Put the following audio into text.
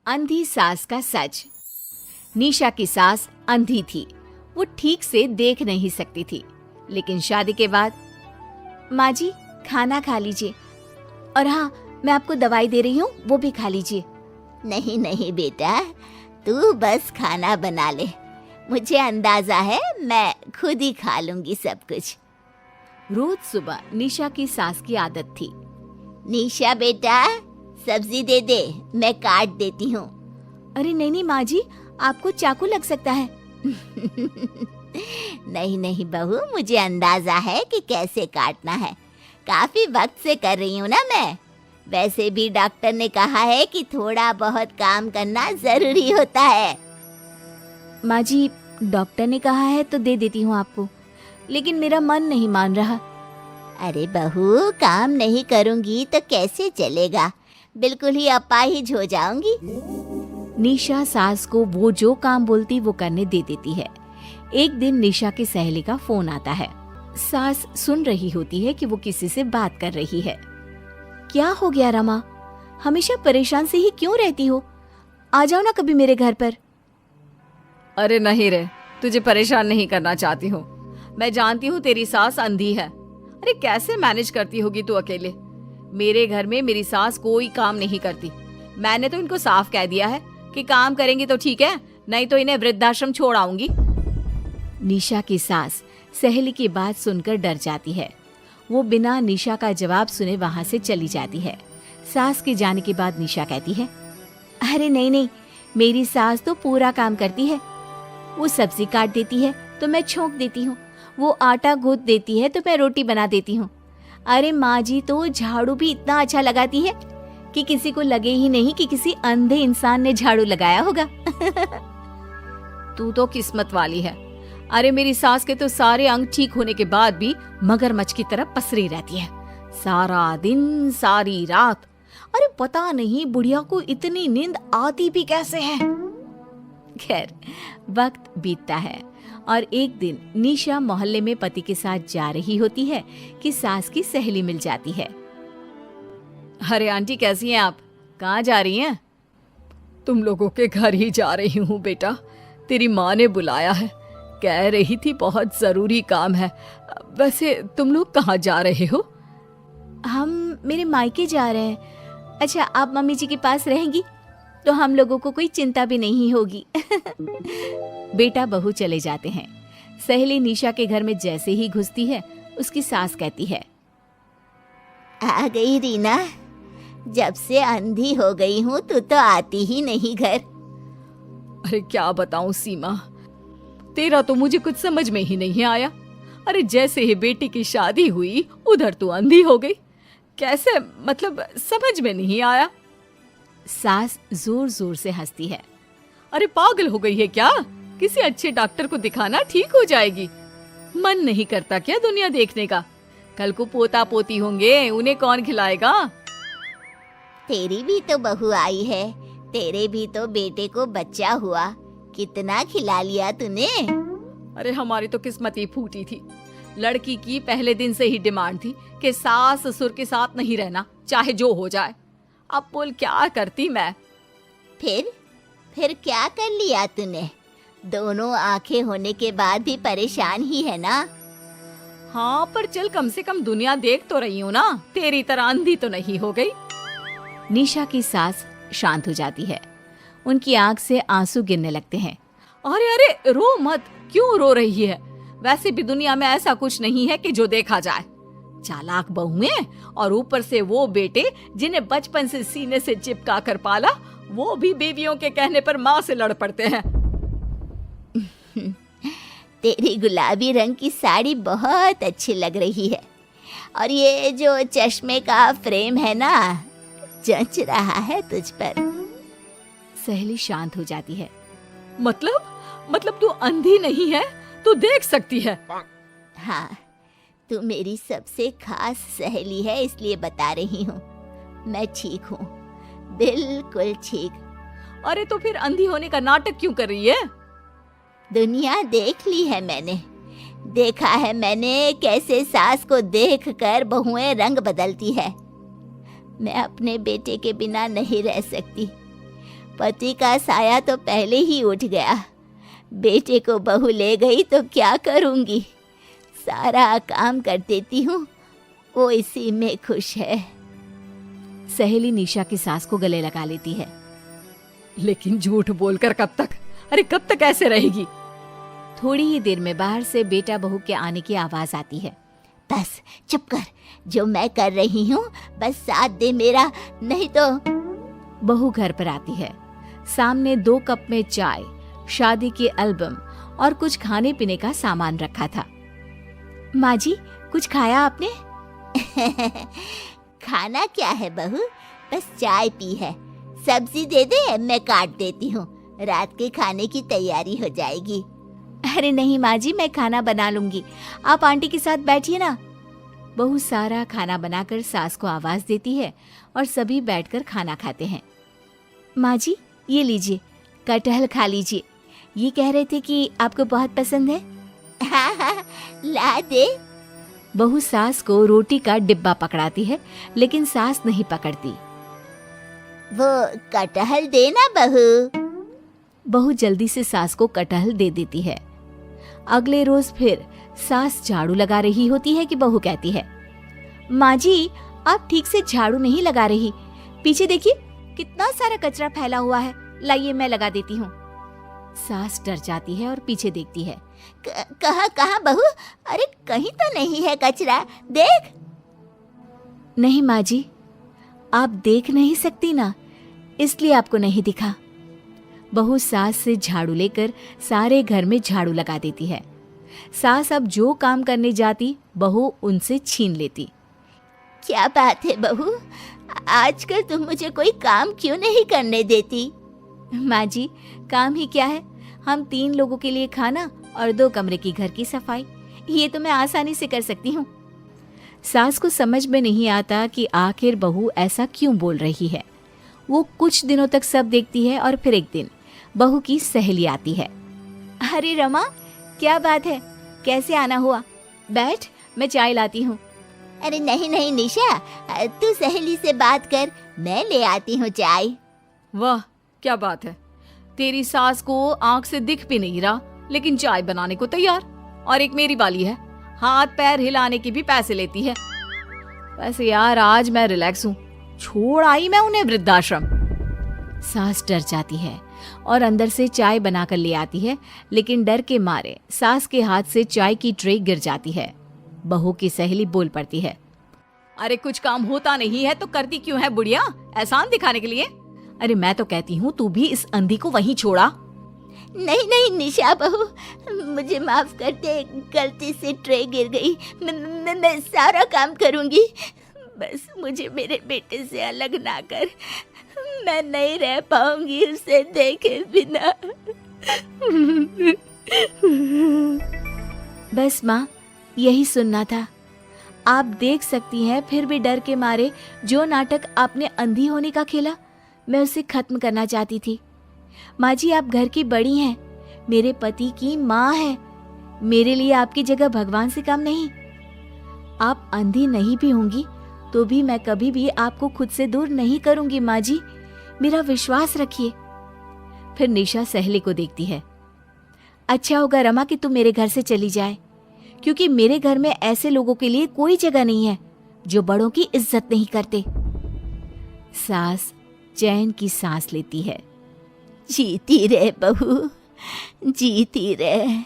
अंधी सास का सच। निशा की सास अंधी थी। वो ठीक से देख नहीं सकती थी, लेकिन शादी के बाद, माँ जी खाना खा लीजिए, और हाँ मैं आपको दवाई दे रही हूँ, वो भी खा लीजिए। नहीं नहीं बेटा, तू बस खाना बना ले, मुझे अंदाजा है मैं खुद ही खा लूंगी सब कुछ। रोज सुबह निशा की सास की आदत थी। निशा बेटा, सब्जी दे दे, मैं काट देती हूँ। अरे नहीं नहीं माँ जी, आपको चाकू लग सकता है। नहीं नहीं बहू, मुझे अंदाजा है कि कैसे काटना है, काफी वक्त से कर रही हूँ ना मैं। वैसे भी डॉक्टर ने कहा है कि थोड़ा बहुत काम करना जरूरी होता है। माँ जी, डॉक्टर ने कहा है तो दे देती हूँ आपको, लेकिन मेरा मन नहीं मान रहा। अरे बहू, काम नहीं करूँगी तो कैसे चलेगा, बिल्कुल ही अपाहिज हो जाऊंगी। निशा सास को वो जो काम बोलती वो करने दे देती है। एक दिन निशा की सहेली का फोन आता है। सास सुन रही होती है कि वो किसी से बात कर रही है। क्या हो गया रमा, हमेशा परेशान से ही क्यों रहती हो? आ जाओ ना कभी मेरे घर पर। अरे नहीं रे, तुझे परेशान नहीं करना चाहती हूँ। मैं जानती हूँ तेरी सास अंधी है। अरे कैसे मैनेज करती होगी तू अकेले? मेरे घर में मेरी सास कोई काम नहीं करती। मैंने तो इनको साफ कह दिया है कि काम करेंगी तो ठीक है, नहीं तो इन्हें वृद्धाश्रम छोड़ आऊंगी। निशा की सास सहेली की बात सुनकर डर जाती है। वो बिना निशा का जवाब सुने वहां से चली जाती है। सास के जाने के बाद निशा कहती है, अरे नहीं नहीं, मेरी सास तो पूरा काम करती है। वो सब्जी काट देती है तो मैं छोंक देती हूँ, वो आटा गूंथ देती है तो मैं रोटी बना देती हूँ। अरे माँ जी तो झाड़ू भी इतना अच्छा लगाती है कि किसी को लगे ही नहीं कि किसी अंधे इंसान ने झाड़ू लगाया होगा। तू तो किस्मत वाली है। अरे मेरी सास के तो सारे अंग ठीक होने के बाद भी मगरमच्छ की तरह पसरी रहती है, सारा दिन सारी रात। अरे पता नहीं बुढ़िया को इतनी नींद आती भी कैसे है। खैर, वक्त बीतता है और एक दिन निशा मोहल्ले में पति के साथ जा रही होती है कि सास की सहेली मिल जाती है। अरे आंटी कैसी हैं आप? कहाँ जा रही हैं? तुम लोगों के घर ही जा रही हूँ बेटा, तेरी माँ ने बुलाया है, कह रही थी बहुत जरूरी काम है। वैसे तुम लोग कहाँ जा रहे हो? हम मेरे मायके जा रहे हैं। अच्छा, आप मम्मी जी के पास रहेंगी तो हम लोगों को कोई चिंता भी नहीं होगी। बेटा बहू चले जाते हैं। सहेली निशा के घर में जैसे ही घुसती है, उसकी सास कहती है, आ गई रीना, जब से अंधी हो गई हूँ तू तो आती ही नहीं घर। अरे क्या बताऊं सीमा, तेरा तो मुझे कुछ समझ में ही नहीं आया। अरे जैसे ही बेटी की शादी हुई उधर तू अंधी हो गई, कैसे? मतलब समझ में नहीं आया। सास जोर जोर से हंसती है। अरे पागल हो गई है क्या? किसी अच्छे डॉक्टर को दिखाना, ठीक हो जाएगी। मन नहीं करता क्या दुनिया देखने का? कल को पोता पोती होंगे, उन्हें कौन खिलाएगा? तेरी भी तो बहू आई है, तेरे भी तो बेटे को बच्चा हुआ, कितना खिला लिया तूने। अरे हमारी तो किस्मत ही फूटी थी। लड़की की पहले दिन से ही डिमांड थी कि सास ससुर के साथ नहीं रहना, चाहे जो हो जाए। अब बोल क्या करती मैं? फिर क्या कर लिया तूने? दोनों आंखें होने के बाद भी परेशान ही है ना? हाँ, पर चल कम से कम दुनिया देख तो रही हूँ ना, तेरी तरह अंधी तो नहीं हो गई। निशा की सास शांत हो जाती है। उनकी आंख से आंसू गिरने लगते हैं। अरे अरे रो मत, क्यों रो रही है? वैसे भी दुनिया में ऐसा कुछ नहीं है कि जो देखा जाए। चालाक बहुएं और ऊपर से वो बेटे जिन्हें बचपन से सीने से चिपका कर पाला, वो भी बीवियों के कहने पर माँ से लड़ पड़ते हैं। तेरी गुलाबी रंग की साड़ी बहुत अच्छी लग रही है, और ये जो चश्मे का फ्रेम है ना, जच रहा है तुझ पर। सहेली शांत हो जाती है। मतलब तू अंधी नहीं है, तू देख सकती है। हाँ, तू मेरी सबसे खास सहेली है, इसलिए बता रही हूँ। मैं ठीक हूँ, बिल्कुल ठीक। अरे तो फिर अंधी होने का नाटक क्यों कर रही है? दुनिया देख ली है मैंने, देखा है मैंने कैसे सास को देखकर बहुएं रंग बदलती है। मैं अपने बेटे के बिना नहीं रह सकती। पति का साया तो पहले ही उठ गया, बेटे को बहू ले गई तो क्या करूँगी। सारा काम कर देती हूँ, वो इसी में खुश है। सहेली निशा की सास को गले लगा लेती है। लेकिन झूठ बोलकर कब तक? अरे कब तक ऐसे रहेगी? थोड़ी ही देर में बाहर से बेटा बहू के आने की आवाज आती है। बस चुप कर, जो मैं कर रही हूँ बस साथ दे मेरा, नहीं तो। बहू घर पर आती है। सामने 2 कप में चाय, शादी के एल्बम और कुछ खाने पीने का सामान रखा था। माँ जी, कुछ खाया आपने? खाना क्या है बहू, बस चाय पी है। सब्जी दे दे, मैं काट देती हूँ, रात के खाने की तैयारी हो जाएगी। अरे नहीं माँ जी, मैं खाना बना लूंगी, आप आंटी के साथ बैठिए ना। बहू सारा खाना बनाकर सास को आवाज देती है और सभी बैठकर खाना खाते हैं। माँ जी, ये लीजिए, कटहल खा लीजिए, ये कह रहे थे कि आपको बहुत पसंद है। हाँ हाँ, ला दे। बहू सास को रोटी का डिब्बा पकड़ाती है, लेकिन सास नहीं पकड़ती। वो कटहल देना बहू। बहू जल्दी से सास को कटहल दे देती है। अगले रोज फिर सास झाड़ू लगा रही होती है कि बहू कहती है, माँ जी, आप ठीक से झाड़ू नहीं लगा रही, पीछे देखिए कितना सारा कचरा फैला हुआ है, लाइए मैं लगा देती हूँ। सास डर जाती है और पीछे देखती है। कहाँ बहू? अरे कहीं तो नहीं है कचरा, देख। नहीं माँ जी, आप देख नहीं सकती ना, इसलिए आपको नहीं दिखा। बहू सास से झाड़ू लेकर सारे घर में झाड़ू लगा देती है। सास अब जो काम करने जाती, बहू उनसे छीन लेती। क्या बात है बहू, आजकल तुम मुझे कोई काम क्यों नहीं करने देती? माँ जी, काम ही क्या है, हम 3 लोगों के लिए खाना और 2 कमरे की घर की सफाई, ये तो मैं आसानी से कर सकती हूँ। सास को समझ में नहीं आता कि आखिर बहू ऐसा क्यों बोल रही है। वो कुछ दिनों तक सब देखती है और फिर एक दिन बहू की सहेली आती है। अरे रमा, क्या बात है, कैसे आना हुआ? बैठ, मैं चाय लाती हूँ। अरे नहीं नहीं निशा, तू सहेली से बात कर, मैं ले आती हूँ चाय। वाह, क्या बात है, तेरी सास को आंख से दिख भी नहीं रहा, लेकिन चाय बनाने को तैयार। और एक मेरी वाली है, हाथ पैर हिलाने के भी पैसे लेती है। वैसे यार आज मैं रिलैक्स हूँ, छोड़ आई मैं उन्हें वृद्धाश्रम। सास डर जाती है और अंदर से चाय बनाकर ले आती है, लेकिन डर के मारे सास के हाथ से चाय की ट्रे गिर जाती है। बहू की सहेली बोल पड़ती है, अरे कुछ काम होता नहीं है तो करती क्यों है बुढ़िया, एहसान दिखाने के लिए? अरे मैं तो कहती हूँ तू भी इस अंधी को वहीं छोड़ा। नहीं नहीं निशा बहू, मुझे माफ कर दे, गलती से ट्रे गिर गई, मैं सारा काम करूँगी, बस मुझे मेरे बेटे से अलग ना कर, मैं नहीं रह पाऊंगी उसे देखे बिना। बस माँ, यही सुनना था। आप देख सकती हैं, फिर भी डर के मारे जो नाटक आपने अंधी होने का खेला, मैं उसे खत्म करना चाहती थी। माँ जी, आप घर की बड़ी हैं, मेरे पति की माँ है, मेरे लिए आपकी जगह भगवान से कम नहीं। आप अंधी नहीं भी होंगी तो भी मैं कभी भी आपको खुद से दूर नहीं करूंगी माँ जी, मेरा विश्वास रखिए। फिर निशा सहेली को देखती है। अच्छा होगा रमा कि तुम मेरे घर से चली जाए, क्योंकि मेरे घर में ऐसे लोगों के लिए कोई जगह नहीं है जो बड़ों की इज्जत नहीं करते। सास चैन की सांस लेती है। जीती रहे बहू, जीती रहे।